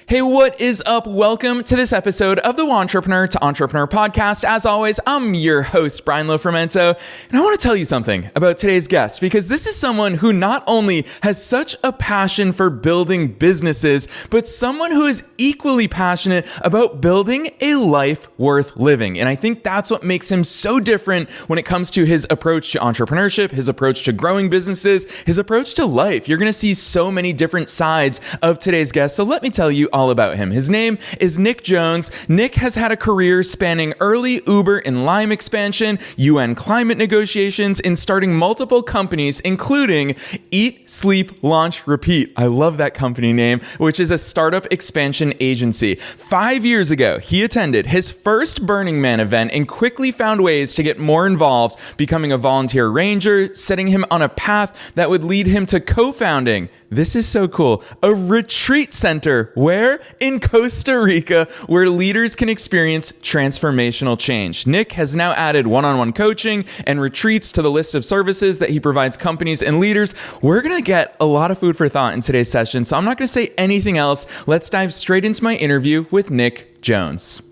Hey, what is up? Welcome to this episode of the Entrepreneur to Entrepreneur podcast. As always, I'm your host, Brian Lofrumento, and I want to tell you something about today's guest because this is someone who not only has such a passion for building businesses, but someone who is equally passionate about building a life worth living. And I think that's what makes him so different when it comes to his approach to entrepreneurship, his approach to growing businesses, his approach to life. You're going to see so many different sides of today's guest. So let me tell you all about him. His name is Nick Jones. Nick has had a career spanning early Uber and Lime expansion, UN climate negotiations, and starting multiple companies, including Eat, Sleep, Launch, Repeat. I love that company name, which is a startup expansion agency. 5 years ago, he attended his first Burning Man event and quickly found ways to get more involved, becoming a volunteer ranger, setting him on a path that would lead him to co-founding, this is so cool, a retreat center. Where? In Costa Rica, where leaders can experience transformational change. Nick has now added one-on-one coaching and retreats to the list of services that he provides companies and leaders. We're going to get a lot of food for thought in today's session, so I'm not going to say anything else. Let's dive straight into my interview with Nick Jones.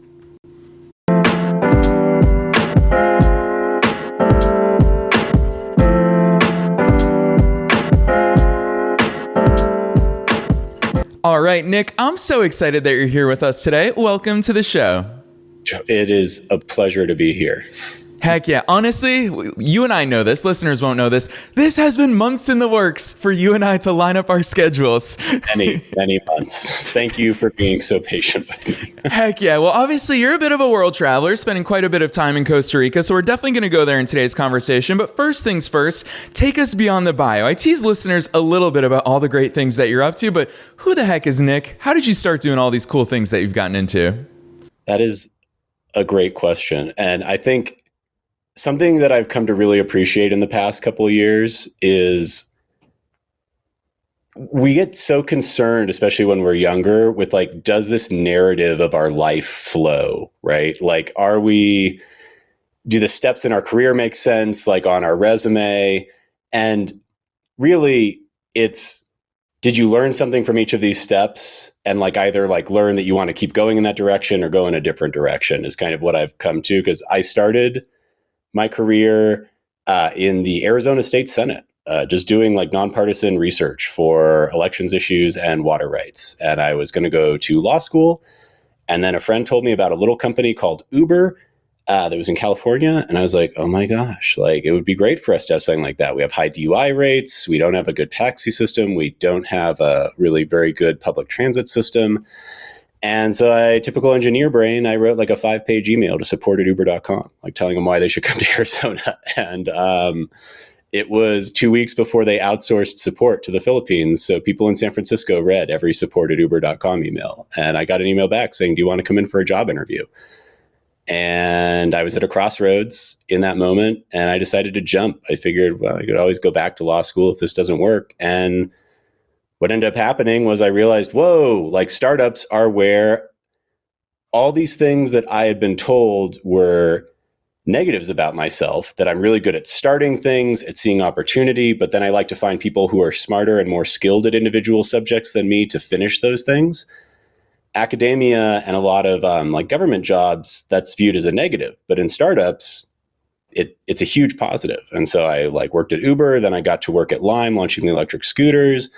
All right, Nick, I'm so excited that you're here with us today. Welcome to the show. It is a pleasure to be here. Heck yeah. Honestly, you and I know this. Listeners won't know this. This has been months in the works for you and I to line up our schedules. Many months. Thank you for being so patient with me. Heck yeah. Well, obviously, you're a bit of a world traveler, spending quite a bit of time in Costa Rica, so we're definitely going to go there in today's conversation. But first things first, take us beyond the bio. I tease listeners a little bit about all the great things that you're up to, but who the heck is Nick? How did you start doing all these cool things that you've gotten into? That is a great question. And I think something that I've come to really appreciate in the past couple of years is we get so concerned, especially when we're younger, with like, does this narrative of our life flow, right? Like, do the steps in our career make sense, like on our resume? And really, did you learn something from each of these steps and like either like learn that you want to keep going in that direction or go in a different direction is kind of what I've come to, because I started my career in the Arizona State Senate, just doing like nonpartisan research for elections issues and water rights. And I was going to go to law school. And then a friend told me about a little company called Uber that was in California. And I was like, oh my gosh, like it would be great for us to have something like that. We have high DUI rates. We don't have a good taxi system. We don't have a really very good public transit system. And so typical engineer brain, I wrote like a 5-page email to support at uber.com, like telling them why they should come to Arizona. And it was 2 weeks before they outsourced support to the Philippines. So people in San Francisco read every support at uber.com email. And I got an email back saying, do you want to come in for a job interview? And I was at a crossroads in that moment. And I decided to jump. I figured, well, I could always go back to law school if this doesn't work. And what ended up happening was I realized, whoa, like startups are where all these things that I had been told were negatives about myself, that I'm really good at starting things, at seeing opportunity, but then I like to find people who are smarter and more skilled at individual subjects than me to finish those things. Academia and a lot of like government jobs, that's viewed as a negative, but in startups, it's a huge positive. And so I like worked at Uber, then I got to work at Lime, launching the electric scooters,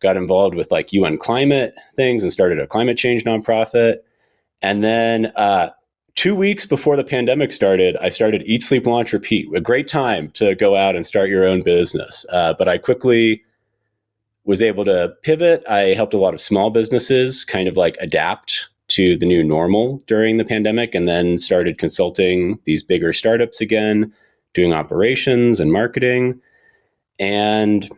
got involved with like UN climate things and started a climate change nonprofit. And then 2 weeks before the pandemic started, I started Eat, Sleep, Launch, Repeat. A great time to go out and start your own business. But I quickly was able to pivot. I helped a lot of small businesses kind of like adapt to the new normal during the pandemic, and then started consulting these bigger startups again, doing operations and marketing. And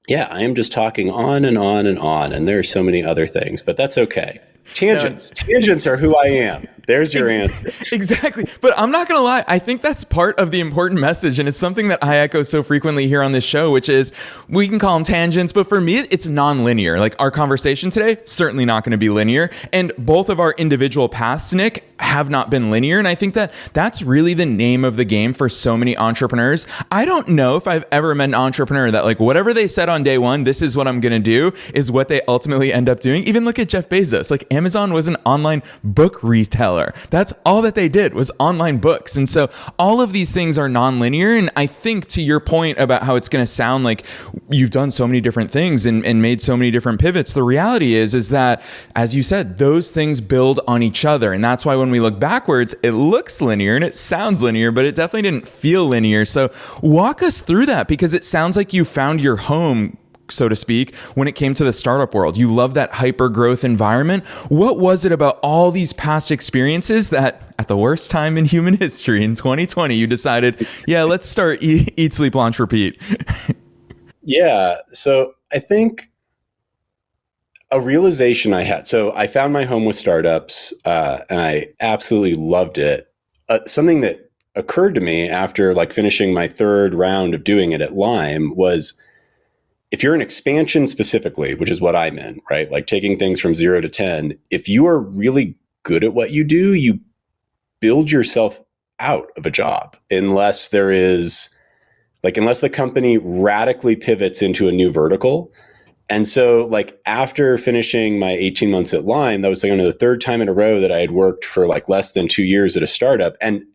yeah, I am just talking on and on and on, and there are so many other things, but that's okay. Tangents are who I am. There's your answer. Exactly. But I'm not going to lie. I think that's part of the important message. And it's something that I echo so frequently here on this show, which is we can call them tangents. But for me, it's non-linear. Like our conversation today, certainly not going to be linear. And both of our individual paths, Nick, have not been linear. And I think that that's really the name of the game for so many entrepreneurs. I don't know if I've ever met an entrepreneur that like whatever they said on day one, this is what I'm going to do, is what they ultimately end up doing. Even look at Jeff Bezos. Like Amazon was an online book retailer. That's all that they did was online books. And so all of these things are non-linear. And I think to your point about how it's going to sound like you've done so many different things and made so many different pivots, the reality is that, as you said, those things build on each other. And that's why when we look backwards, it looks linear and it sounds linear, but it definitely didn't feel linear. So walk us through that, because it sounds like you found your home, so to speak, when it came to the startup world. You love that hyper growth environment. What was it about all these past experiences that at the worst time in human history in 2020, you decided, yeah, let's start Eat, Sleep, Launch, Repeat? Yeah. So I think a realization I had, so I found my home with startups and I absolutely loved it. Something that occurred to me after like finishing my third round of doing it at Lime was, if you're in expansion specifically, which is what I'm in, right? Like taking things from 0 to 10, if you are really good at what you do, you build yourself out of a job unless unless the company radically pivots into a new vertical. And so like after finishing my 18 months at Lime, that was like the third time in a row that I had worked for like less than 2 years at a startup and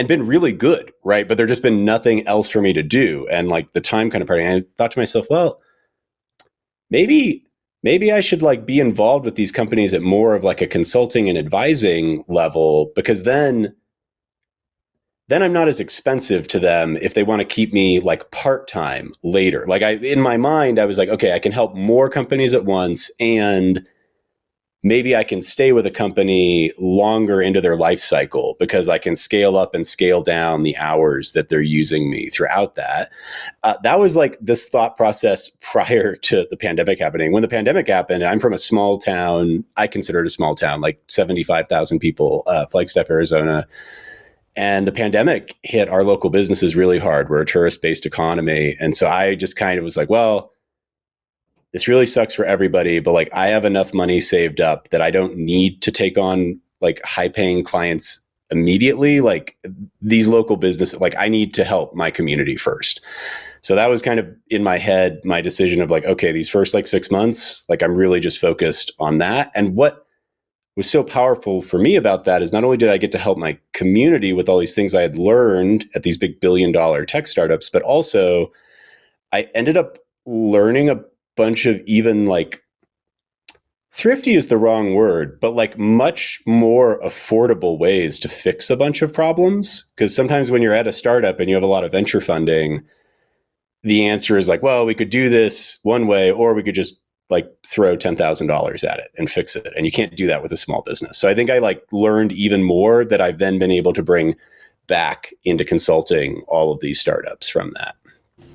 been really good, right? But there just been nothing else for me to do. And like the time kind of party, I thought to myself, well, maybe I should like be involved with these companies at more of like a consulting and advising level, because then I'm not as expensive to them if they want to keep me like part-time later. Like in my mind, I was like, okay, I can help more companies at once, and maybe I can stay with a company longer into their life cycle because I can scale up and scale down the hours that they're using me throughout that. That was like this thought process prior to the pandemic happening. When the pandemic happened, I'm from a small town. I consider it a small town, like 75,000 people, Flagstaff, Arizona. And the pandemic hit our local businesses really hard. We're a tourist-based economy. And so I just kind of was like, well, this really sucks for everybody, but like I have enough money saved up that I don't need to take on like high-paying clients immediately. Like these local businesses, like I need to help my community first. So that was kind of in my head, my decision of like, okay, these first like 6 months, like I'm really just focused on that. And what was so powerful for me about that is not only did I get to help my community with all these things I had learned at these big billion-dollar tech startups, but also I ended up learning a bunch of even like thrifty is the wrong word, but like much more affordable ways to fix a bunch of problems. Because sometimes when you're at a startup and you have a lot of venture funding, the answer is like, well, we could do this one way, or we could just like throw $10,000 at it and fix it. And you can't do that with a small business. So I think I like learned even more that I've then been able to bring back into consulting all of these startups from that.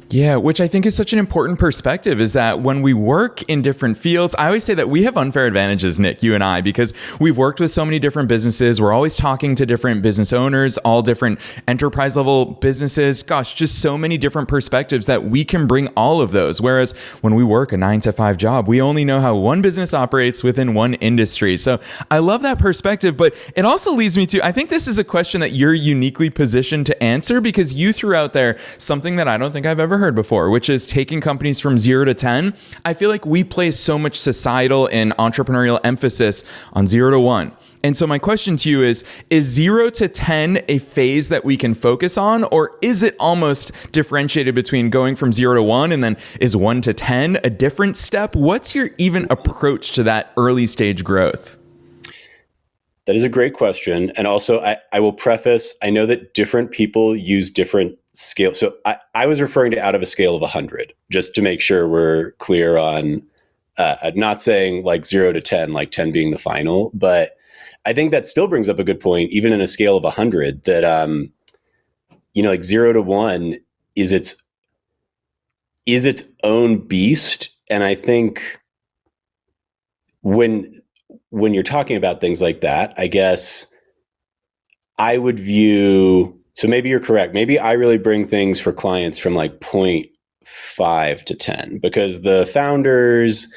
Yeah, which I think is such an important perspective, is that when we work in different fields, I always say that we have unfair advantages, Nick, you and I, because we've worked with so many different businesses. We're always talking to different business owners, all different enterprise level businesses. Gosh, just so many different perspectives that we can bring all of those. Whereas when we work a 9-to-5 job, we only know how one business operates within one industry. So I love that perspective, but it also leads me to, I think this is a question that you're uniquely positioned to answer, because you threw out there something that I don't think I've ever heard before, which is taking companies from 0 to 10. I feel like we place so much societal and entrepreneurial emphasis on 0 to 1. And so my question to you is 0 to 10 a phase that we can focus on, or is it almost differentiated between going from 0 to 1 and then is 1 to 10 a different step? What's your even approach to that early stage growth? That is a great question. And also, I will preface, I know that different people use different scales. So I was referring to out of a scale of 100, just to make sure we're clear on not saying like 0 to 10, like 10 being the final. But I think that still brings up a good point, even in a scale of 100, that, like 0 to 1 is its own beast. And I think when when you're talking about things like that, I guess I would view, so maybe you're correct. Maybe I really bring things for clients from like point 5 to 10, because the founders,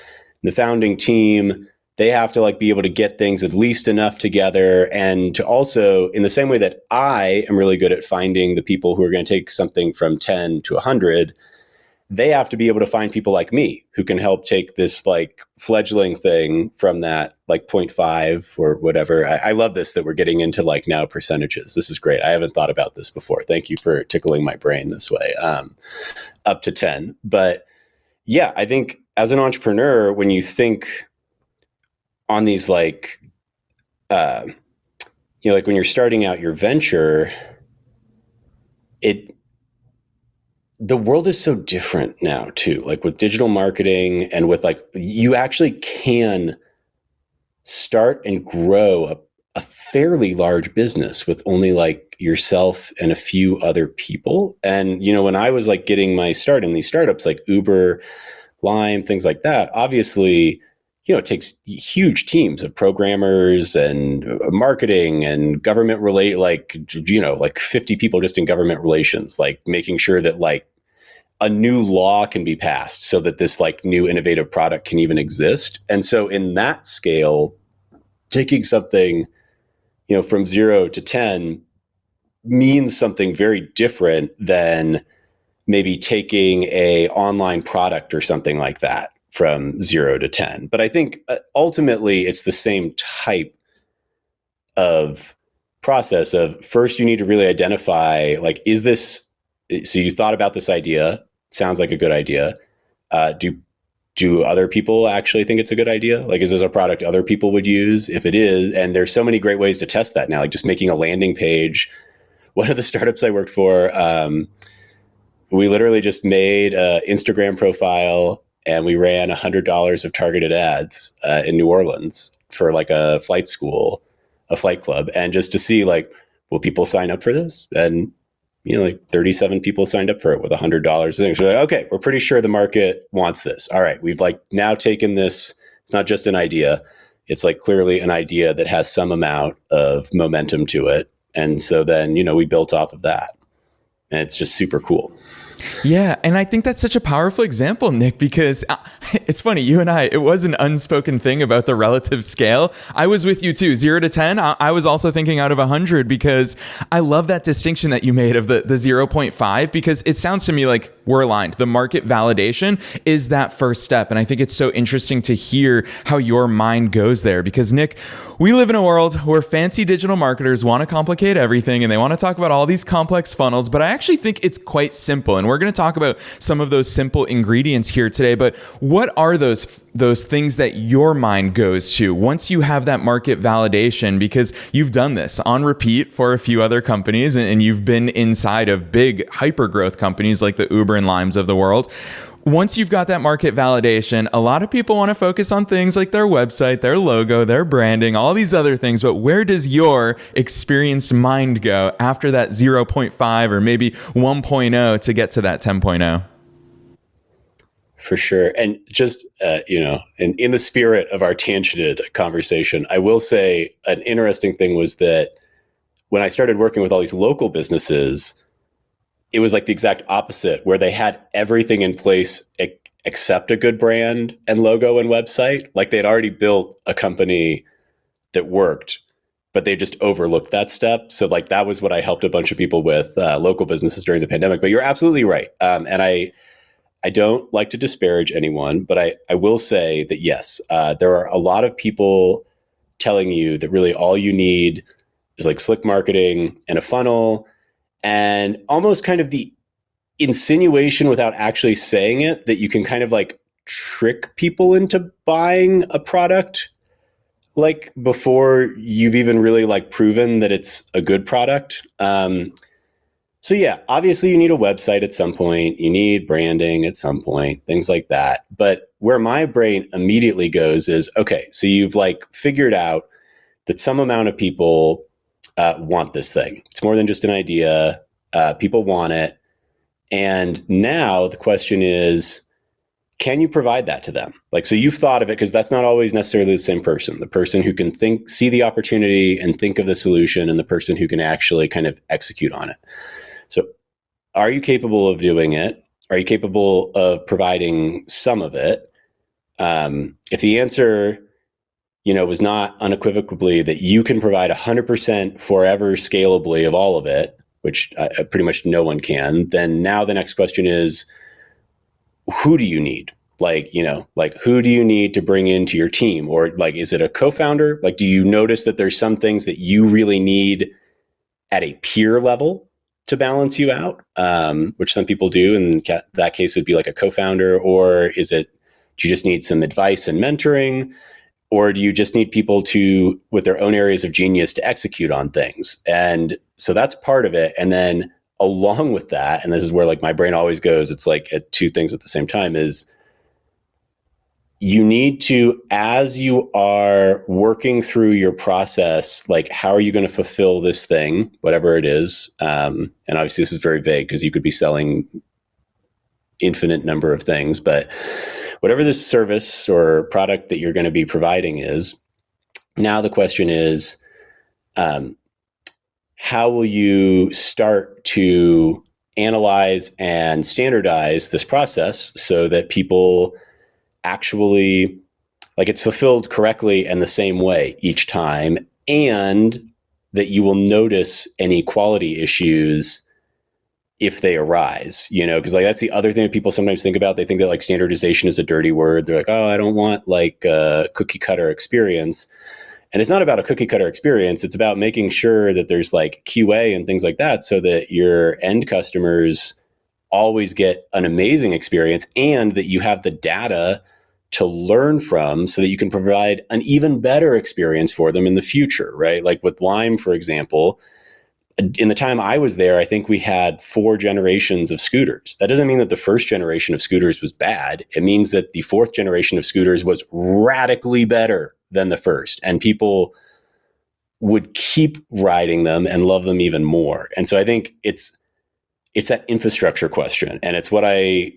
the founding team, they have to like be able to get things at least enough together, and to also, in the same way that I am really good at finding the people who are going to take something from 10 to 100, they have to be able to find people like me who can help take this like fledgling thing from that like point 0.5 or whatever. I love this, that we're getting into like now percentages. This is great. I haven't thought about this before. Thank you for tickling my brain this way. Up to 10. But yeah, I think as an entrepreneur, when you think on these like, like when you're starting out your venture, the world is so different now too, like with digital marketing, and with like, you actually can start and grow a fairly large business with only like yourself and a few other people. And, when I was like getting my start in these startups like Uber, Lime, things like that, obviously, it takes huge teams of programmers and marketing and government like 50 people just in government relations, like making sure that like a new law can be passed so that this like new innovative product can even exist. And so in that scale, taking something, from 0 to 10 means something very different than maybe taking a online product or something like that from 0 to 10. But I think ultimately it's the same type of process of, first you need to really identify, like, is this, so you thought about this idea, sounds like a good idea. Do other people actually think it's a good idea? Like, is this a product other people would use? If it is, and there's so many great ways to test that now, like just making a landing page. One of the startups I worked for, we literally just made an Instagram profile and we ran $100 of targeted ads in New Orleans for like a flight school, a flight club. And just to see like, will people sign up for this? And, like 37 people signed up for it with $100. So like, okay, we're pretty sure the market wants this. All right. We've like now taken this. It's not just an idea. It's like clearly an idea that has some amount of momentum to it. And so then, we built off of that. And it's just super cool. Yeah. And I think that's such a powerful example, Nick, because it's funny, you and I, it was an unspoken thing about the relative scale. I was with you too, 0 to 10. I was also thinking out of 100, because I love that distinction that you made of the 0.5, because it sounds to me like we're aligned. The market validation is that first step. And I think it's so interesting to hear how your mind goes there, because Nick, we live in a world where fancy digital marketers want to complicate everything and they want to talk about all these complex funnels, but I actually think it's quite simple. And we're going to talk about some of those simple ingredients here today. But what are those things that your mind goes to once you have that market validation? Because you've done this on repeat for a few other companies, and you've been inside of big hyper growth companies like the Uber and Limes of the world. Once you've got that market validation, a lot of people want to focus on things like their website, their logo, their branding, all these other things. But where does your experienced mind go after that 0.5 or maybe 1.0 to get to that 10.0? For sure. And just, in the spirit of our tangented conversation, I will say an interesting thing was that when I started working with all these local businesses, it was like the exact opposite, where they had everything in place except a good brand and logo and website. Like they'd already built a company that worked, but they just overlooked that step. So like that was what I helped a bunch of people with, local businesses during the pandemic. But you're absolutely right. And I don't like to disparage anyone, but I will say that yes, there are a lot of people telling you that really all you need is like slick marketing and a funnel, and almost kind of the insinuation without actually saying it that you can kind of like trick people into buying a product like before you've even really like proven that it's a good product. So yeah, obviously you need a website at some point, you need branding at some point, things like that. But where my brain immediately goes is, okay, so you've like figured out that some amount of people want this thing. It's more than just an idea. People want it. And now the question is, can you provide that to them? Like, so you've thought of it, because that's not always necessarily the same person, the person who can see the opportunity and think of the solution, and the person who can actually kind of execute on it. So are you capable of doing it? Are you capable of providing some of it? If the answer, was not unequivocally that you can provide 100% forever scalably of all of it, which pretty much no one can, then now the next question is, who do you need? Like, who do you need to bring into your team? Or like, is it a co-founder? Like, do you notice that there's some things that you really need at a peer level to balance you out, which some people do. In that case, would be like a co-founder. Or do you just need some advice and mentoring? Or do you just need people with their own areas of genius to execute on things? And so that's part of it. And then along with that, and this is where like my brain always goes, it's like at two things at the same time, is you need to, as you are working through your process, like, how are you going to fulfill this thing, whatever it is? And obviously this is very vague, because you could be selling infinite number of things, but whatever this service or product that you're going to be providing is, now the question is, how will you start to analyze and standardize this process so that people actually, like, it's fulfilled correctly and the same way each time, and that you will notice any quality issues if they arise, because like that's the other thing that people sometimes think about. They think that like standardization is a dirty word. They're like, oh, I don't want like a cookie cutter experience. And it's not about a cookie cutter experience. It's about making sure that there's like QA and things like that, so that your end customers always get an amazing experience, and that you have the data to learn from so that you can provide an even better experience for them in the future, right? Like with Lime, for example, in the time I was there, I think we had 4 generations of scooters. That doesn't mean that the first generation of scooters was bad. It means that the 4th generation of scooters was radically better than the first, and people would keep riding them and love them even more. And so I think it's that infrastructure question, and it's what I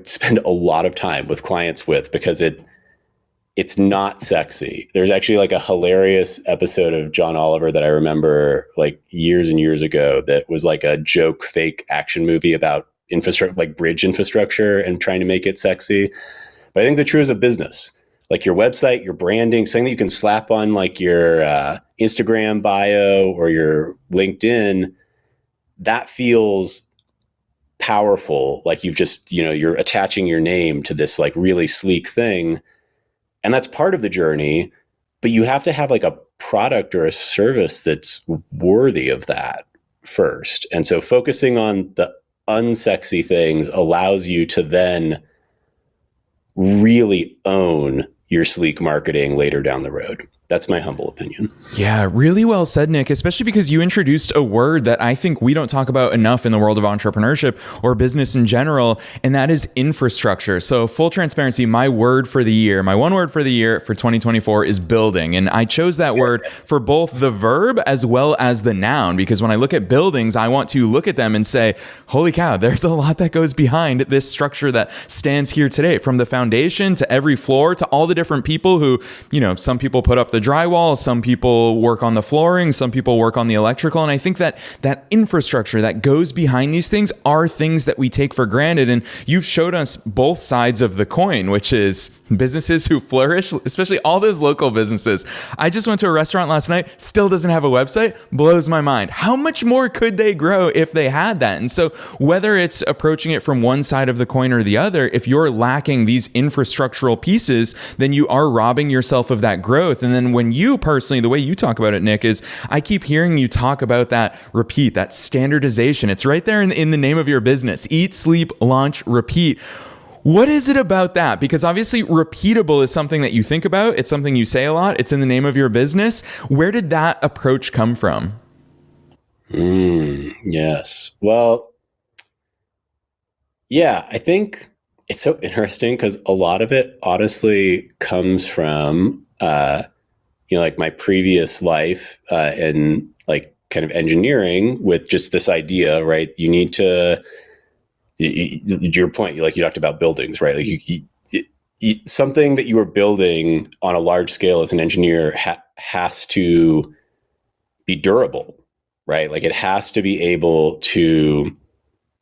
spend a lot of time with clients with, because it's not sexy. There's actually like a hilarious episode of John Oliver that I remember like years and years ago, that was like a joke fake action movie about infrastructure, like bridge infrastructure, and trying to make it sexy. But I think the truth of business, like your website, your branding, something that you can slap on like your Instagram bio or your LinkedIn, that feels powerful. Like you've just, you're attaching your name to this like really sleek thing. And that's part of the journey, but you have to have like a product or a service that's worthy of that first. And so focusing on the unsexy things allows you to then really own your sleek marketing later down the road. That's my humble opinion. Yeah, really well said, Nick, especially because you introduced a word that I think we don't talk about enough in the world of entrepreneurship or business in general, and that is infrastructure. So full transparency, my one word for the year for 2024 is building. And I chose that word for both the verb as well as the noun, because when I look at buildings, I want to look at them and say, holy cow, there's a lot that goes behind this structure that stands here today, from the foundation to every floor to all the different people who, some people put up the drywall, some people work on the flooring, some people work on the electrical. And I think that infrastructure that goes behind these things are things that we take for granted. And you've showed us both sides of the coin, which is businesses who flourish, especially all those local businesses. I just went to a restaurant last night, still doesn't have a website, blows my mind. How much more could they grow if they had that? And so whether it's approaching it from one side of the coin or the other, if you're lacking these infrastructural pieces, then you are robbing yourself of that growth. And then when you personally, the way you talk about it, Nick, is I keep hearing you talk about that repeat, that standardization. It's right there in the name of your business. Eat, sleep, launch, repeat. What is it about that? Because obviously repeatable is something that you think about. It's something you say a lot. It's in the name of your business. Where did that approach come from? Yes. Well, yeah, I think it's so interesting because a lot of it honestly comes from, like my previous life in like kind of engineering, with just this idea, right? You need to your point, like you talked about buildings, right? Like something that you are building on a large scale as an engineer has to be durable, right? Like it has to be able to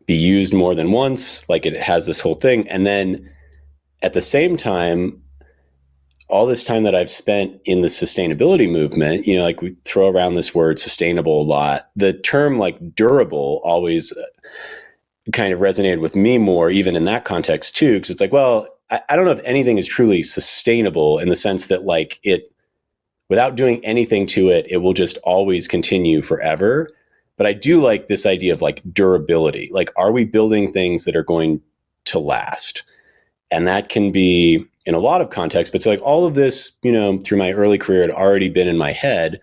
be used more than once. Like it has this whole thing. And then at the same time, all this time that I've spent in the sustainability movement, like we throw around this word sustainable a lot. The term like durable always kind of resonated with me more, even in that context too, because it's like, well, I don't know if anything is truly sustainable in the sense that like without doing anything to it, it will just always continue forever. But I do like this idea of like durability. Like, are we building things that are going to last? And that can be in a lot of contexts, but it's like all of this, through my early career had already been in my head.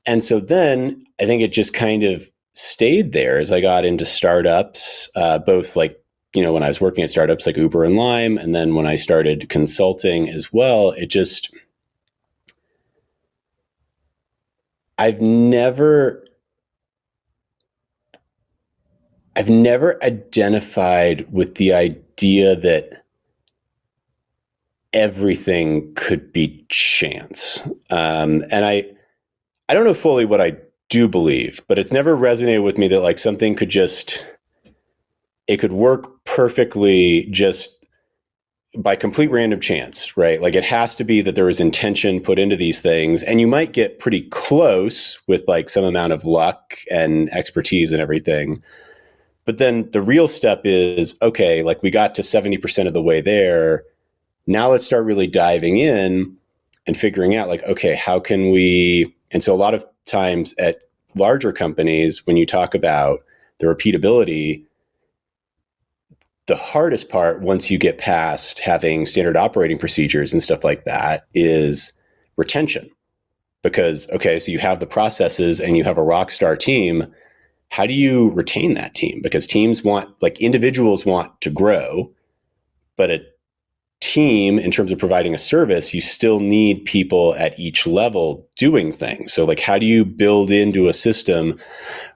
And so then I think it just kind of stayed there as I got into startups, both like, when I was working at startups like Uber and Lime, and then when I started consulting as well, I've never identified with the idea that everything could be chance. And I don't know fully what I do believe, but it's never resonated with me that like something it could work perfectly just by complete random chance, right? Like it has to be that there was intention put into these things, and you might get pretty close with like some amount of luck and expertise and everything. But then the real step is, okay, like we got to 70% of the way there. Now let's start really diving in and figuring out like, okay, how can we, and so a lot of times at larger companies, when you talk about the repeatability, the hardest part once you get past having standard operating procedures and stuff like that is retention. Because, okay, so you have the processes and you have a rock star team. How do you retain that team? Because teams individuals want to grow, but a team, in terms of providing a service, you still need people at each level doing things. So like, how do you build into a system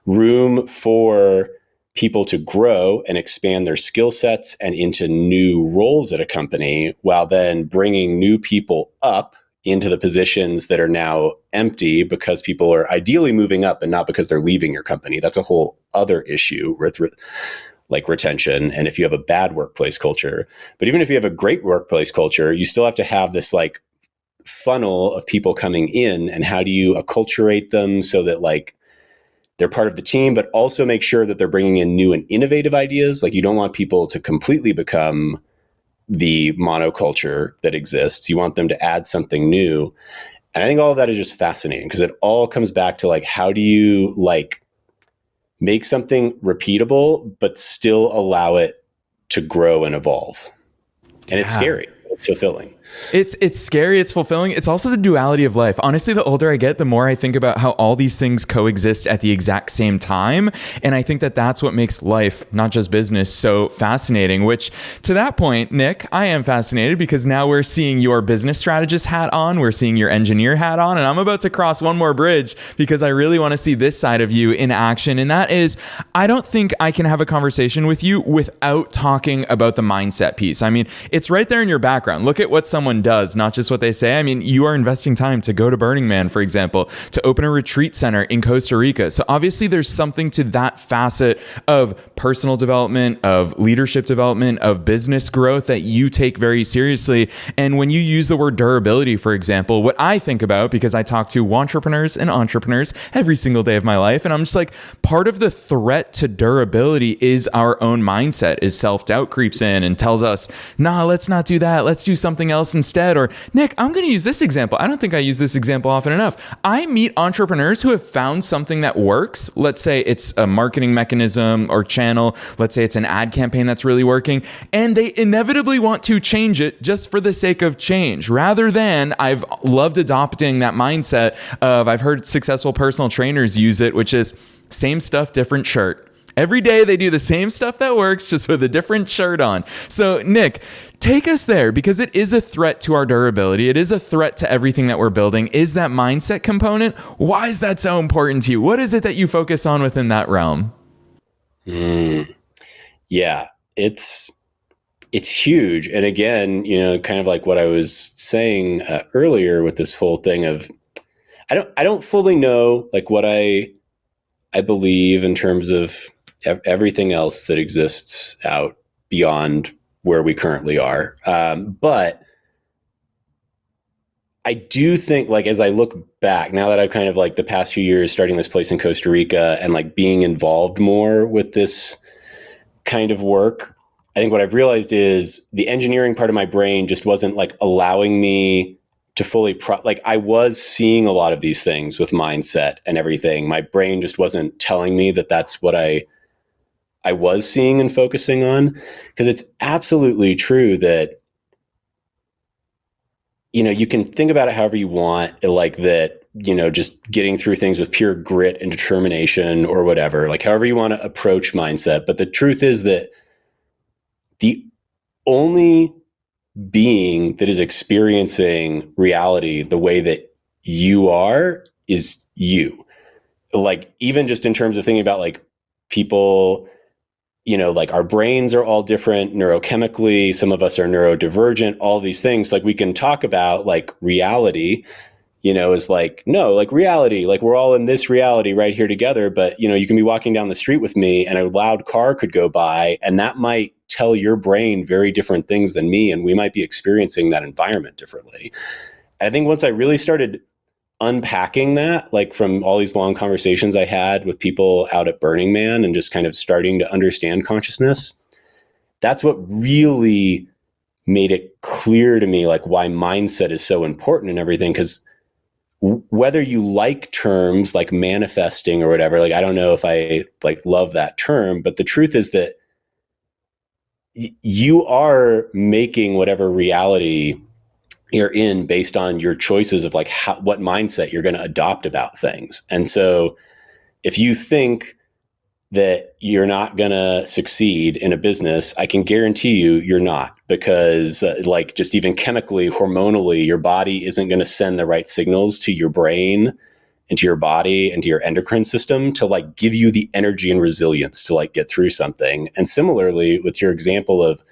room for people to grow and expand their skill sets and into new roles at a company, while then bringing new people up into the positions that are now empty because people are ideally moving up and not because they're leaving your company? That's a whole other issue with like retention. And if you have a bad workplace culture, but even if you have a great workplace culture, you still have to have this like funnel of people coming in, and how do you acculturate them so that like they're part of the team, but also make sure that they're bringing in new and innovative ideas. Like you don't want people to completely become the monoculture that exists. You want them to add something new. And I think all of that is just fascinating because it all comes back to like, how do you like make something repeatable, but still allow it to grow and evolve? And it's scary. It's fulfilling. It's scary. It's fulfilling. It's also the duality of life. Honestly, the older I get, the more I think about how all these things coexist at the exact same time. And I think that that's what makes life, not just business, so fascinating, which to that point, Nick, I am fascinated because now we're seeing your business strategist hat on. We're seeing your engineer hat on. And I'm about to cross one more bridge because I really want to see this side of you in action. And that is, I don't think I can have a conversation with you without talking about the mindset piece. I mean, it's right there in your background. Look at what someone does, not just what they say. I mean, you are investing time to go to Burning Man, for example, to open a retreat center in Costa Rica. So obviously there's something to that facet of personal development, of leadership development, of business growth that you take very seriously. And when you use the word durability, for example, what I think about, because I talk to entrepreneurs and entrepreneurs every single day of my life, and I'm just like, part of the threat to durability is our own mindset, is self-doubt creeps in and tells us, nah, let's not do that. Let's do something else instead. Or Nick, I'm going to use this example. I don't think I use this example often enough. I meet entrepreneurs who have found something that works. Let's say it's a marketing mechanism or channel. Let's say it's an ad campaign that's really working. And they inevitably want to change it just for the sake of change, rather than, I've loved adopting that mindset of, I've heard successful personal trainers use it, which is same stuff, different shirt. Every day they do the same stuff that works, just with a different shirt on. So Nick, take us there, because it is a threat to our durability. It is a threat to everything that we're building. Is that mindset component? Why is that so important to you? What is it that you focus on within that realm? Yeah, it's huge. And again, kind of like what I was saying earlier with this whole thing of, I don't fully know like what I believe in terms of everything else that exists out beyond where we currently are. But I do think, like, as I look back now that I've kind of like the past few years starting this place in Costa Rica and like being involved more with this kind of work, I think what I've realized is the engineering part of my brain just wasn't like allowing me to fully like I was seeing a lot of these things with mindset and everything. My brain just wasn't telling me that that's what I was seeing and focusing on, because it's absolutely true that you can think about it however you want, like that, just getting through things with pure grit and determination or whatever, like however you want to approach mindset. But the truth is that the only being that is experiencing reality the way that you are is you. Like, even just in terms of thinking about like people, like our brains are all different neurochemically. Some of us are neurodivergent, all these things. Like, we can talk about like reality, is like, no, like reality, like we're all in this reality right here together. But, you can be walking down the street with me and a loud car could go by, and that might tell your brain very different things than me. And we might be experiencing that environment differently. And I think once I really started unpacking that, like from all these long conversations I had with people out at Burning Man and just kind of starting to understand consciousness, that's what really made it clear to me, like why mindset is so important and everything. Because whether you like terms like manifesting or whatever, like, I don't know if I like love that term, but the truth is that you are making whatever reality you're in based on your choices of like what mindset you're going to adopt about things. And so if you think that you're not going to succeed in a business, I can guarantee you're not, because like just even chemically, hormonally, your body isn't going to send the right signals to your brain and to your body and to your endocrine system to like give you the energy and resilience to like get through something. And similarly with your example of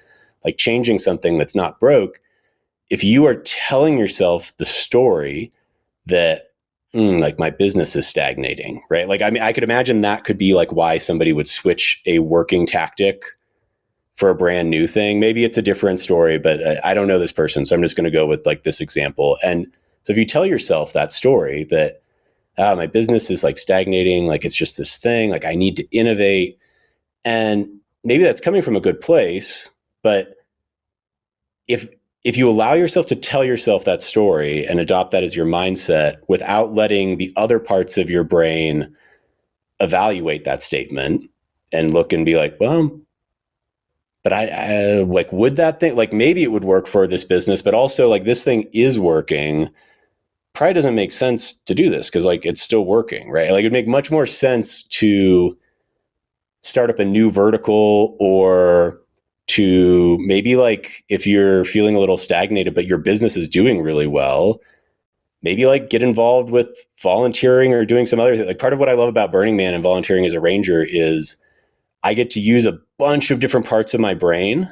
like changing something that's not broke, if you are telling yourself the story that like my business is stagnating, right? Like, I mean, I could imagine that could be like why somebody would switch a working tactic for a brand new thing. Maybe it's a different story, but I don't know this person. So I'm just going to go with like this example. And so if you tell yourself that story that my business is like stagnating, like it's just this thing, like I need to innovate. And maybe that's coming from a good place, but if you allow yourself to tell yourself that story and adopt that as your mindset without letting the other parts of your brain evaluate that statement and look and be like, well, but I like, would that thing, like maybe it would work for this business, but also like this thing is working, probably doesn't make sense to do this because like it's still working, right? Like it'd make much more sense to start up a new vertical, or to maybe like if you're feeling a little stagnated but your business is doing really well, maybe like get involved with volunteering or doing some other thing. Like part of what I love about Burning Man and volunteering as a ranger is I get to use a bunch of different parts of my brain,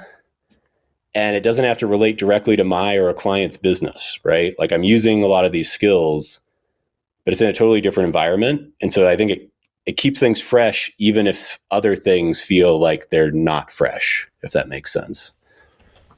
and it doesn't have to relate directly to my or a client's business, right? Like I'm using a lot of these skills, but it's in a totally different environment. And so I think it keeps things fresh, even if other things feel like they're not fresh, if that makes sense.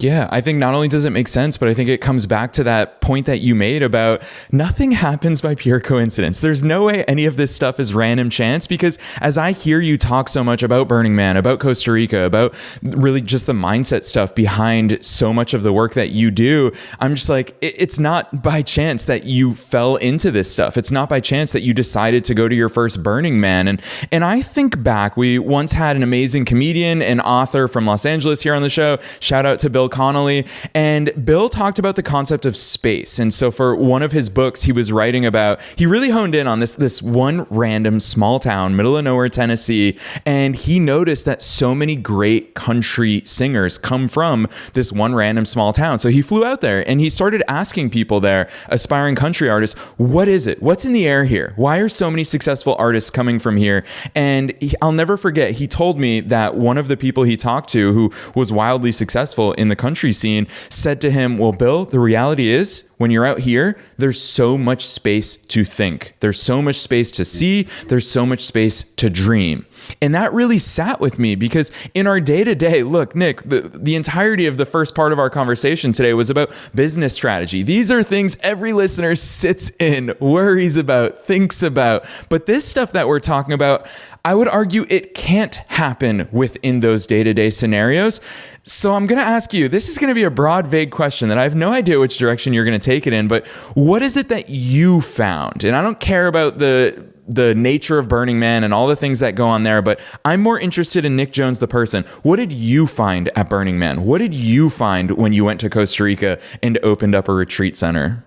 Yeah, I think not only does it make sense, but I think it comes back to that point that you made about nothing happens by pure coincidence. There's no way any of this stuff is random chance, because as I hear you talk so much about Burning Man, about Costa Rica, about really just the mindset stuff behind so much of the work that you do, I'm just like, it's not by chance that you fell into this stuff. It's not by chance that you decided to go to your first Burning Man. And I think back, we once had an amazing comedian and author from Los Angeles here on the show. Shout out to Bill Bill Connolly. And Bill talked about the concept of space. And so for one of his books he was writing about, he really honed in on this one random small town, middle of nowhere, Tennessee. And he noticed that so many great country singers come from this one random small town. So he flew out there and he started asking people there, aspiring country artists, what is it? What's in the air here? Why are so many successful artists coming from here? And I'll never forget, he told me that one of the people he talked to who was wildly successful in the country scene said to him, well, Bill, the reality is when you're out here, there's so much space to think. There's so much space to see. There's so much space to dream. And that really sat with me because in our day-to-day, look, Nick, the entirety of the first part of our conversation today was about business strategy. These are things every listener sits in, worries about, thinks about. But this stuff that we're talking about, I would argue it can't happen within those day-to-day scenarios. So I'm going to ask you, this is going to be a broad, vague question that I have no idea which direction you're going to take it in, but what is it that you found? And I don't care about the nature of Burning Man and all the things that go on there, but I'm more interested in Nick Jones, the person. What did you find at Burning Man? What did you find when you went to Costa Rica and opened up a retreat center?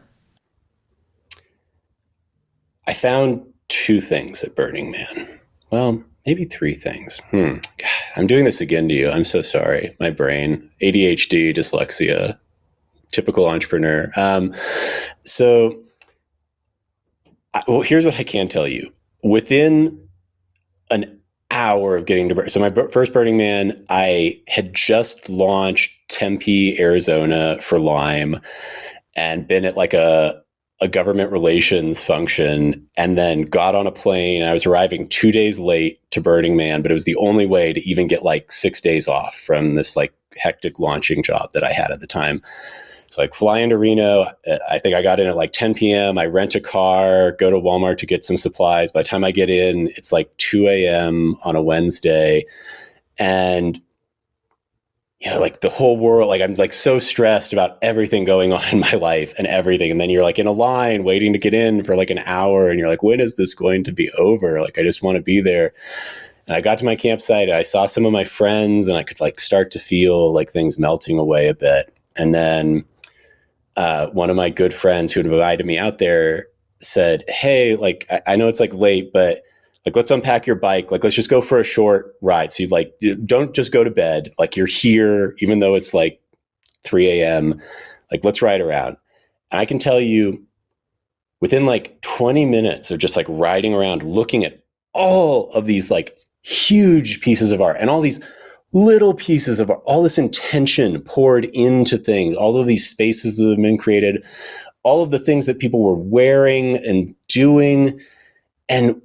I found two things at Burning Man. Well, maybe three things. God, I'm doing this again to you. I'm so sorry. My brain, ADHD, dyslexia, typical entrepreneur. Well, here's what I can tell you. Within an hour of getting to, so my first Burning Man, I had just launched Tempe, Arizona for Lime and been at like a government relations function and then got on a plane. I was arriving 2 days late to Burning Man, but it was the only way to even get like 6 days off from this like hectic launching job that I had at the time. So like fly into Reno. I think I got in at like 10 p.m. I rent a car, go to Walmart to get some supplies. By the time I get in, it's like 2 a.m. on a Wednesday. And like the whole world, like I'm like so stressed about everything going on in my life and everything. And then you're like in a line waiting to get in for like an hour. And you're like, when is this going to be over? Like, I just want to be there. And I got to my campsite. I saw some of my friends and I could like start to feel like things melting away a bit. And then one of my good friends who had invited me out there said, hey, like, I know it's like late, but like, let's unpack your bike. Like, let's just go for a short ride. So you like, don't just go to bed. Like you're here, even though it's like 3 a.m. Like, let's ride around. And I can tell you within like 20 minutes of just like riding around, looking at all of these like huge pieces of art and all these little pieces of art, all this intention poured into things, all of these spaces that have been created, all of the things that people were wearing and doing. And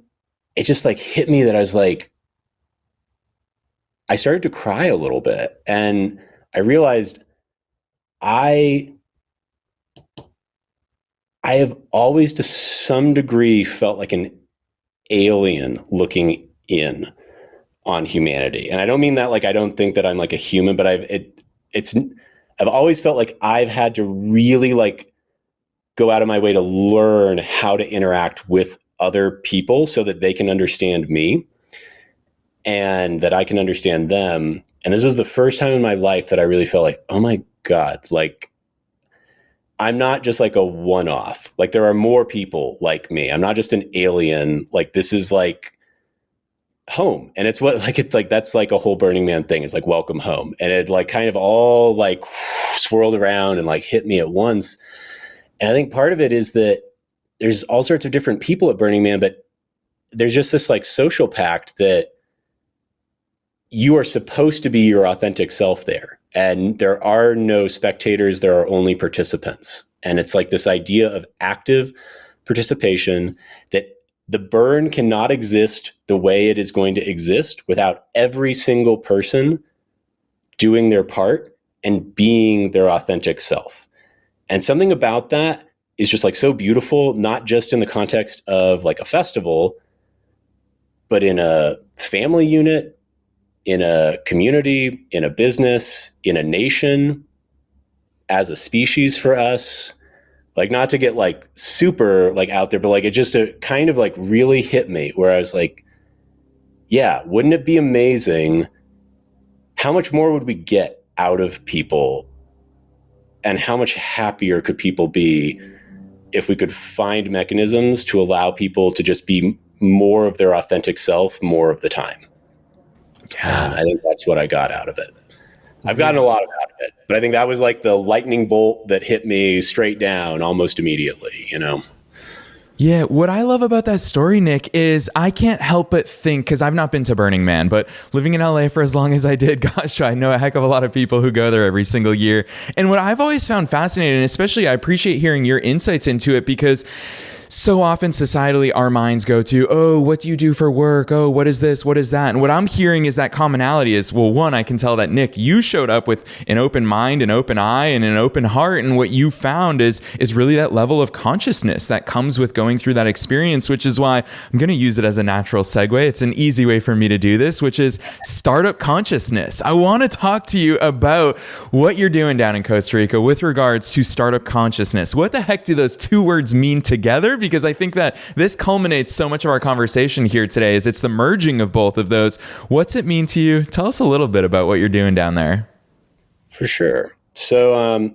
it just like hit me that I was like, I started to cry a little bit. And I realized I have always to some degree felt like an alien looking in on humanity. And I don't mean that like I don't think that I'm like a human, but I've always felt like I've had to really like go out of my way to learn how to interact with other people so that they can understand me and that I can understand them. And this was the first time in my life that I really felt like, oh my God, like I'm not just like a one-off. Like there are more people like me. I'm not just an alien. Like this is like home. And it's what like, it's like, that's like a whole Burning Man thing. It's like, welcome home. And it like kind of all like swirled around and like hit me at once. And I think part of it is that there's all sorts of different people at Burning Man, but there's just this like social pact that you are supposed to be your authentic self there. And there are no spectators, there are only participants. And it's like this idea of active participation that the burn cannot exist the way it is going to exist without every single person doing their part and being their authentic self. And something about that is just like so beautiful, not just in the context of like a festival, but in a family unit, in a community, in a business, in a nation, as a species for us. Like not to get like super like out there, but like it just kind of like really hit me where I was like, yeah, wouldn't it be amazing? How much more would we get out of people and how much happier could people be if we could find mechanisms to allow people to just be more of their authentic self more of the time. And I think that's what I got out of it. I've gotten a lot out of it, but I think that was like the lightning bolt that hit me straight down almost immediately, you know? Yeah, what I love about that story, Nick, is I can't help but think, because I've not been to Burning Man, but living in LA for as long as I did, gosh, I know a heck of a lot of people who go there every single year. And what I've always found fascinating, and especially I appreciate hearing your insights into it, because so often societally our minds go to, oh, what do you do for work? Oh, what is this? What is that? And what I'm hearing is that commonality is, well, one, I can tell that Nick, you showed up with an open mind, an open eye, and an open heart. And what you found is really that level of consciousness that comes with going through that experience, which is why I'm going to use it as a natural segue. It's an easy way for me to do this, which is startup consciousness. I want to talk to you about what you're doing down in Costa Rica with regards to startup consciousness. What the heck do those two words mean together? Because I think that this culminates so much of our conversation here today, is it's the merging of both of those. What's it mean to you? Tell us a little bit about what you're doing down there. For sure. So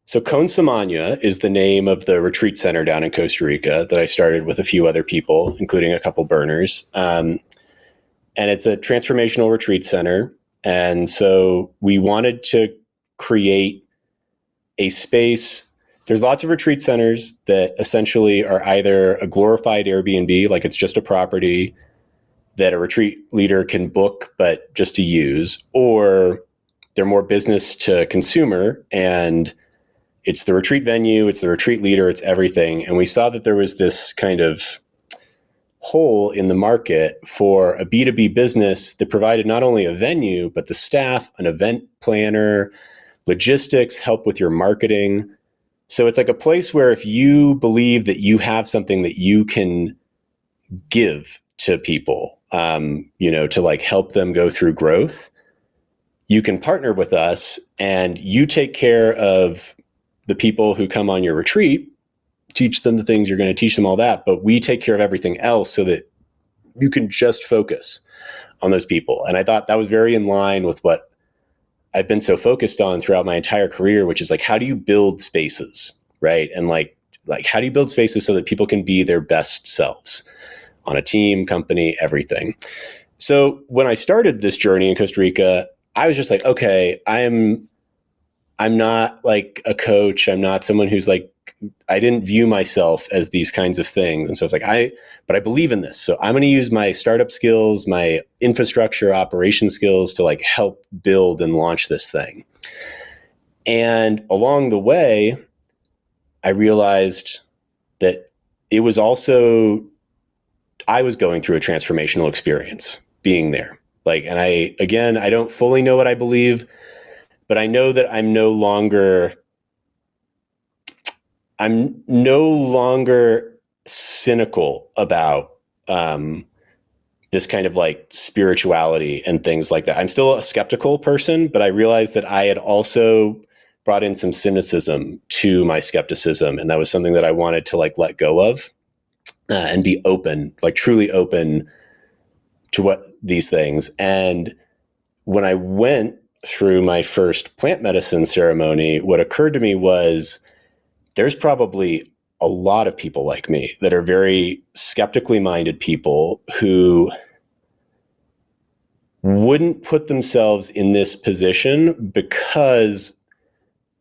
Consamania is the name of the retreat center down in Costa Rica that I started with a few other people, including a couple burners. And it's a transformational retreat center. And so we wanted to create a space. There's lots of retreat centers that essentially are either a glorified Airbnb, like it's just a property that a retreat leader can book, but just to use, or they're more business to consumer, and it's the retreat venue, it's the retreat leader, it's everything. And we saw that there was this kind of hole in the market for a B2B business that provided not only a venue, but the staff, an event planner, logistics, help with your marketing. So it's like a place where if you believe that you have something that you can give to people, to like help them go through growth, you can partner with us and you take care of the people who come on your retreat, teach them the things you're going to teach them, all that, but we take care of everything else so that you can just focus on those people. And I thought that was very in line with what I've been so focused on throughout my entire career, which is like, how do you build spaces, right? And like how do you build spaces so that people can be their best selves on a team, company, everything. So when I started this journey in Costa Rica, I was just like, okay, I'm not like a coach. I'm not someone who's like, I didn't view myself as these kinds of things. And so it's like, but I believe in this. So I'm going to use my startup skills, my infrastructure operation skills to like help build and launch this thing. And along the way, I realized that it was also, I was going through a transformational experience being there. Like, and I don't fully know what I believe, but I know that I'm no longer cynical about this kind of like spirituality and things like that. I'm still a skeptical person, but I realized that I had also brought in some cynicism to my skepticism. And that was something that I wanted to like let go of and be open, like truly open to what these things. And when I went through my first plant medicine ceremony, what occurred to me was there's probably a lot of people like me that are very skeptically minded people who wouldn't put themselves in this position because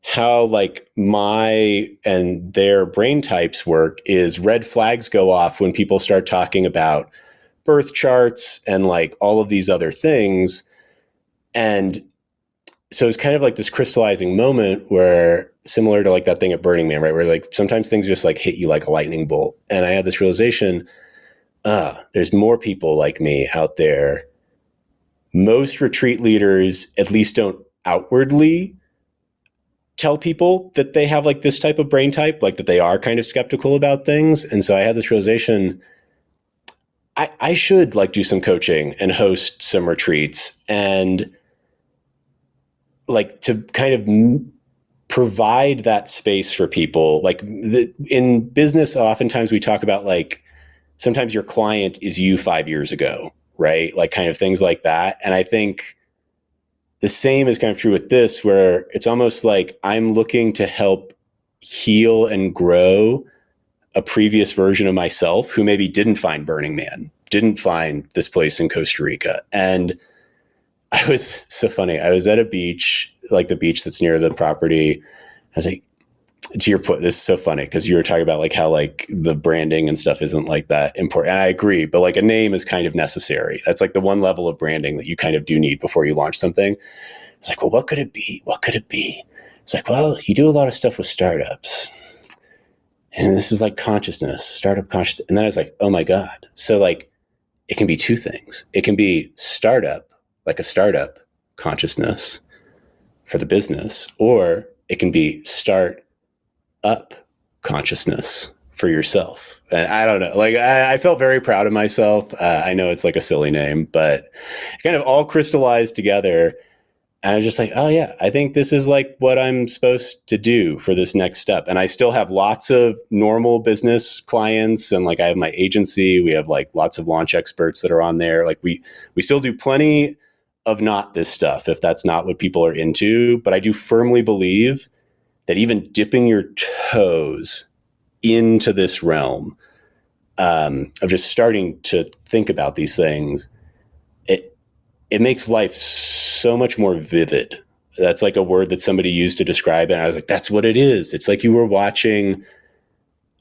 how like my and their brain types work is red flags go off when people start talking about birth charts and like all of these other things. And so it's kind of like this crystallizing moment where similar to like that thing at Burning Man, right? Where like sometimes things just like hit you like a lightning bolt. And I had this realization, there's more people like me out there. Most retreat leaders at least don't outwardly tell people that they have like this type of brain type, like that they are kind of skeptical about things. And so I had this realization, I should like do some coaching and host some retreats and like to kind of provide that space for people. Like in business, oftentimes we talk about like, sometimes your client is you 5 years ago, right? Like kind of things like that. And I think the same is kind of true with this, where it's almost like I'm looking to help heal and grow a previous version of myself who maybe didn't find Burning Man, didn't find this place in Costa Rica. And I was so funny. I was at a beach, like the beach that's near the property. I was like, to your point, this is so funny because you were talking about like how like the branding and stuff isn't like that important. And I agree, but like a name is kind of necessary. That's like the one level of branding that you kind of do need before you launch something. It's like, well, what could it be? What could it be? It's like, well, you do a lot of stuff with startups. And this is like consciousness, startup consciousness. And then I was like, oh my God. So like, it can be two things. It can be startup, like a startup consciousness for the business, or it can be start up consciousness for yourself. And I don't know, like I felt very proud of myself. I know it's like a silly name, but it kind of all crystallized together. And I was just like, oh yeah, I think this is like what I'm supposed to do for this next step. And I still have lots of normal business clients. And like I have my agency, we have like lots of launch experts that are on there. Like we still do plenty of not this stuff if that's not what people are into. But I do firmly believe that even dipping your toes into this realm of just starting to think about these things, it makes life so much more vivid. That's like a word that somebody used to describe it. And I was like, that's what it is. It's like you were watching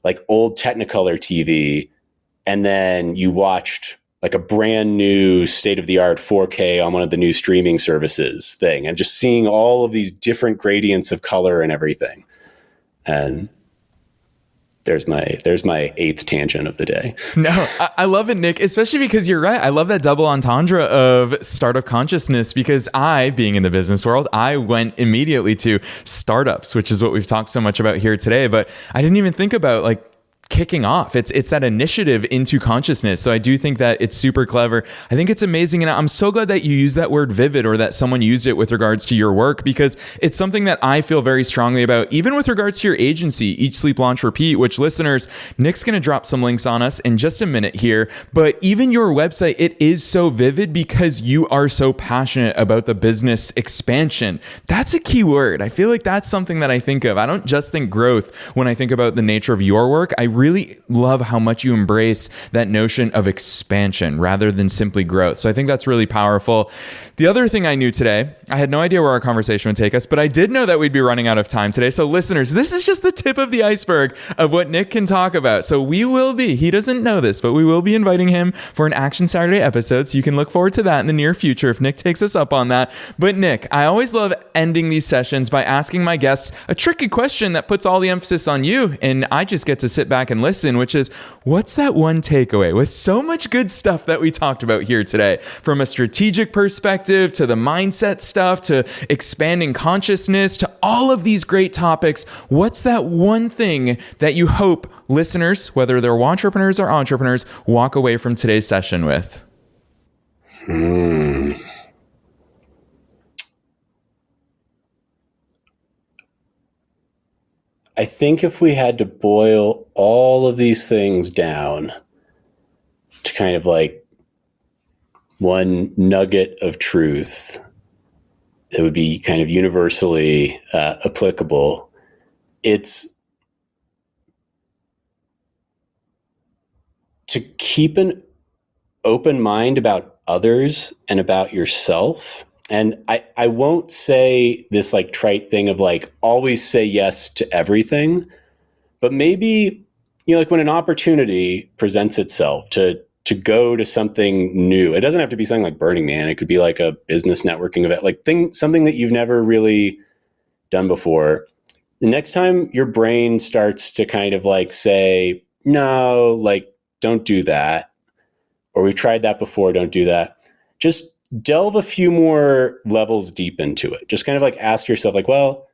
like old Technicolor TV, and then you watched like a brand new state-of-the-art 4K on one of the new streaming services thing, and just seeing all of these different gradients of color and everything. And there's my eighth tangent of the day. No, I love it, Nick, especially because you're right. I love that double entendre of startup consciousness, because I, being in the business world, I went immediately to startups, which is what we've talked so much about here today. But I didn't even think about like kicking off. It's that initiative into consciousness. So I do think that it's super clever. I think it's amazing. And I'm so glad that you use that word vivid, or that someone used it with regards to your work, because it's something that I feel very strongly about, even with regards to your agency, Eat, Sleep, Launch, Repeat, which, listeners, Nick's going to drop some links on us in just a minute here. But even your website, it is so vivid because you are so passionate about the business expansion. That's a key word. I feel like that's something that I think of. I don't just think growth when I think about the nature of your work. I really love how much you embrace that notion of expansion rather than simply growth. So I think that's really powerful. The other thing I knew today, I had no idea where our conversation would take us, but I did know that we'd be running out of time today. So listeners, this is just the tip of the iceberg of what Nick can talk about. So he doesn't know this, but we will be inviting him for an Action Saturday episode. So you can look forward to that in the near future if Nick takes us up on that. But Nick, I always love ending these sessions by asking my guests a tricky question that puts all the emphasis on you, and I just get to sit back and listen, which is, what's that one takeaway with so much good stuff that we talked about here today, from a strategic perspective to the mindset stuff to expanding consciousness to all of these great topics? What's that one thing that you hope listeners, whether they're wantrepreneurs or entrepreneurs, walk away from today's session with? I think if we had to boil all of these things down to kind of like one nugget of truth that would be kind of universally applicable, it's to keep an open mind about others and about yourself. And I won't say this like trite thing of like always say yes to everything, but maybe, you know, like when an opportunity presents itself to go to something new, it doesn't have to be something like Burning Man. It could be like a business networking event, like something that you've never really done before. The next time your brain starts to kind of like say, no, like don't do that, or we've tried that before, don't do that. Just delve a few more levels deep into it. Just kind of like ask yourself like, well,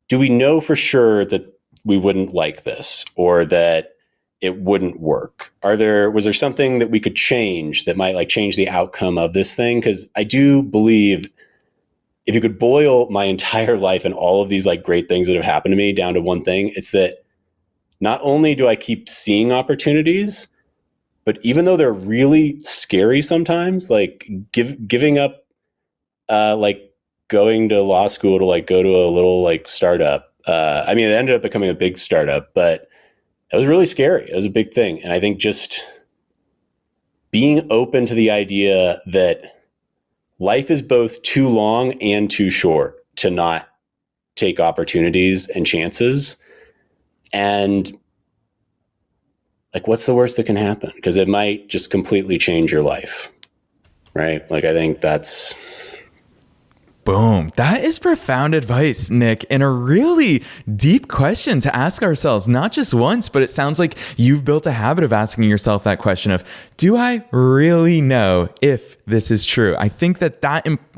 do we know for sure that we wouldn't like this, or that it wouldn't work? Was there something that we could change that might like change the outcome of this thing? Because I do believe if you could boil my entire life and all of these like great things that have happened to me down to one thing, it's that not only do I keep seeing opportunities, but even though they're really scary sometimes, like giving up like going to law school to like go to a little like startup. I mean, it ended up becoming a big startup, but it was really scary. It was a big thing. And I think just being open to the idea that life is both too long and too short to not take opportunities and chances. And like, what's the worst that can happen? Because it might just completely change your life. Right? Like, I think that's... Boom. That is profound advice, Nick, and a really deep question to ask ourselves, not just once, but it sounds like you've built a habit of asking yourself that question of, do I really know if this is true? I think that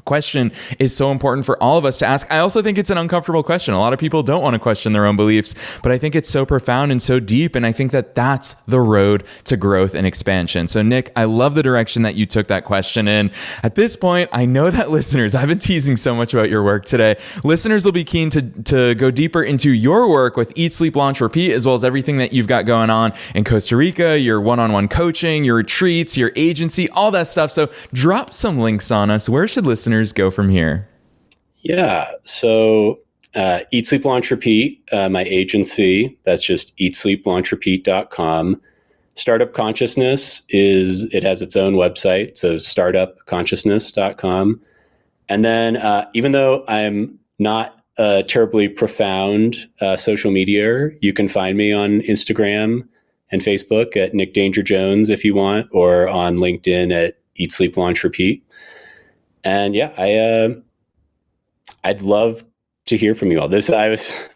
question is so important for all of us to ask. I also think it's an uncomfortable question. A lot of people don't want to question their own beliefs, but I think it's so profound and so deep. And I think that that's the road to growth and expansion. So Nick, I love the direction that you took that question in. At this point, I know that listeners, I've been teasing so much about your work today. Listeners will be keen to go deeper into your work with Eat, Sleep, Launch, Repeat, as well as everything that you've got going on in Costa Rica, your one-on-one coaching, your retreats, your agency, all that stuff. So drop some links on us. Where should listeners go from here? Yeah. So Eat, Sleep, Launch, Repeat, my agency, that's just eatsleeplaunchrepeat.com. Startup Consciousness it has its own website. So startupconsciousness.com. And then even though I'm not a terribly profound social media, you can find me on Instagram and Facebook at Nick Danger Jones if you want, or on LinkedIn at Eat, Sleep, Launch, Repeat. And yeah, I'd love to hear from you all. I was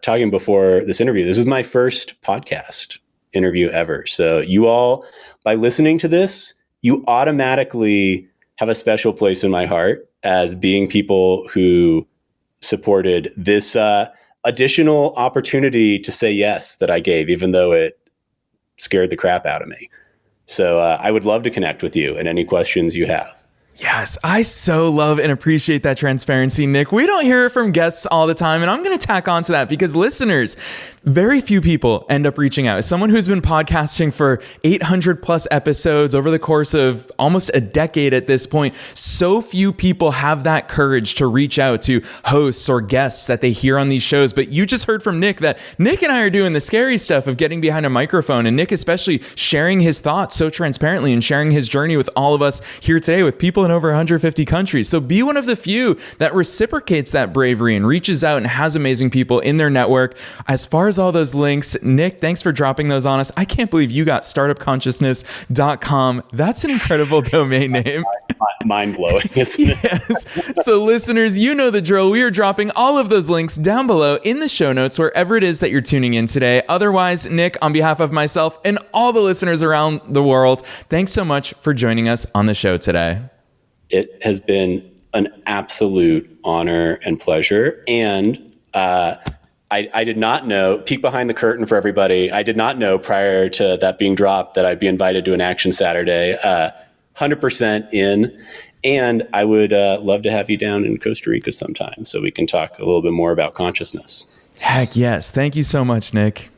talking before this interview. This is my first podcast interview ever. So you all, by listening to this, you automatically have a special place in my heart as being people who supported this additional opportunity to say yes that I gave, even though it scared the crap out of me. So I would love to connect with you and any questions you have. Yes, I so love and appreciate that transparency, Nick. We don't hear it from guests all the time, and I'm going to tack on to that because listeners, very few people end up reaching out. As someone who's been podcasting for 800 plus episodes over the course of almost a decade at this point, so few people have that courage to reach out to hosts or guests that they hear on these shows. But you just heard from Nick that Nick and I are doing the scary stuff of getting behind a microphone, and Nick especially sharing his thoughts so transparently and sharing his journey with all of us here today with people in over 150 countries. So be one of the few that reciprocates that bravery and reaches out and has amazing people in their network. As far as all those links, Nick, thanks for dropping those on us. I can't believe you got startupconsciousness.com. That's an incredible domain name. Mind-blowing, isn't it? Yes. So listeners, you know the drill. We are dropping all of those links down below in the show notes, wherever it is that you're tuning in today. Otherwise, Nick, on behalf of myself and all the listeners around the world, thanks so much for joining us on the show today. It has been an absolute honor and pleasure. And I did not know, peek behind the curtain for everybody, I did not know prior to that being dropped that I'd be invited to an Action Saturday. 100% in. And I would love to have you down in Costa Rica sometime so we can talk a little bit more about consciousness. Heck yes. Thank you so much, Nick.